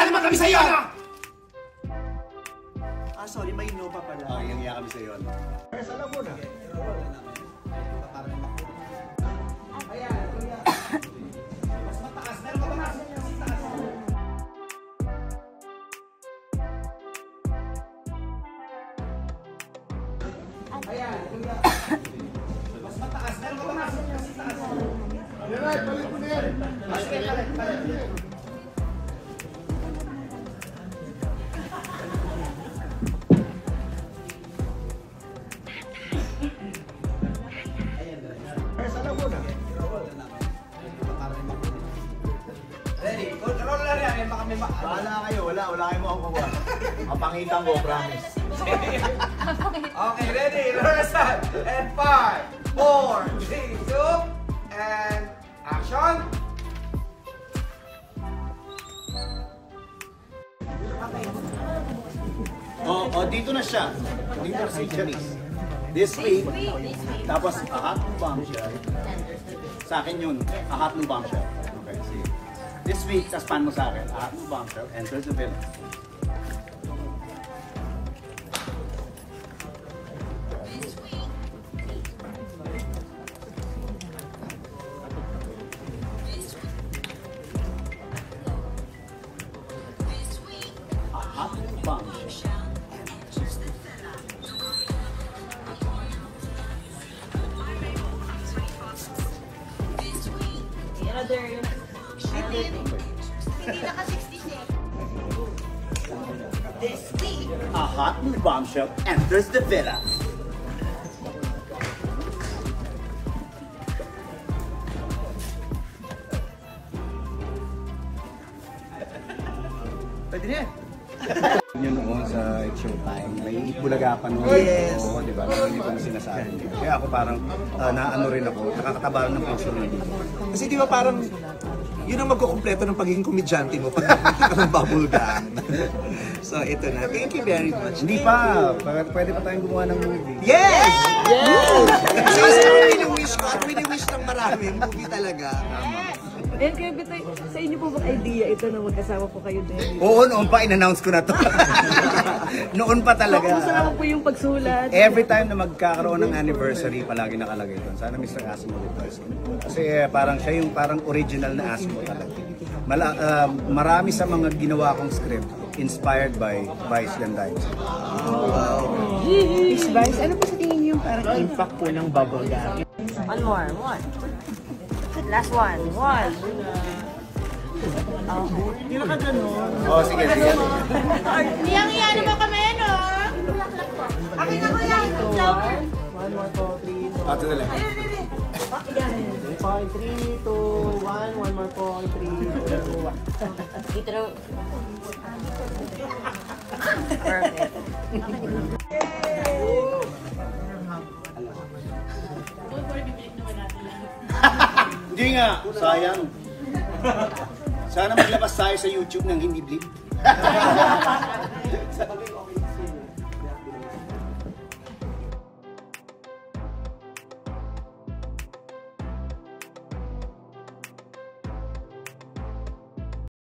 Nahiya naman kami sa'yo, ano? Ah, sorry, may no pa pala. Oh, iyan kami sa'yo. Sa Laguna. Mas mataas. Meron ka ba mas taas? Mas mataas. Meron ka ba mas taas? Alright, palit mo na yan. Sa Laguna. Ready? Roll na rin. Baka may Bahala kayo, wala kayong makukuha. Mapangitan ko, promise. Okay, ready? Rehearsal. And 5, 4, 3, 2, and action. Oh, dito na siya. Dito na si Janice. This week, tapos a hot new bombshell. Sa akin yun, a hot new bombshell. Okay, sige. This week, tas pan mo sa akin, a hot new bombshell, enters the villa. A hot new bombshell. Hindi naka 66. This week. A hot new bombshell enters the villa. Pwede na yan. Yun noon sa Showtime, may Itbulaga pa noon. Yes. Oo, di ba? Hindi ko na sinasabi. Kaya ako parang naano rin ako, nakakatabaran ng puso rin. Kasi di ba parang yun ang magkukumpleto ng pagiging komedyante mo pag nakita ka ng bubble gang. So ito na. Thank you very much. Hindi pa, pwede pa tayong gumawa ng movie. Yes! Yes! Kasi isa ang wini-wish ko at wini-wish ng marami. Movie talaga. And kaya Bitoy, sa inyo po bang idea ito na magkasama po kayo din? Oo, noon pa, in-announce ko na to. Noon pa talaga. Kumusta naman po yung pagsulat? Every time na magkakaroon ng anniversary, palagi nakalagay doon. Sana Mr. Asimo dito. Kasi parang siya yung parang original na Asimo talaga. Marami sa mga ginawa kong script inspired by Vice Gandives. Miss Vice, ano po sa tingin niyo yung parang impact po ng bubble gum? One more, one. Last one, one. Hindi na ka ganun. Oh, sige, sige. Niyang-iya naman kami, no? Akin na ko yan. Flower. One more po, 3, 2, Ah, ito na lang. 3, 2, 1. One more po, 3, 2, 1. Dito na. Perfect. Hindi nga, sayang. Sana maglabas tayo sa YouTube ng hindi bleep.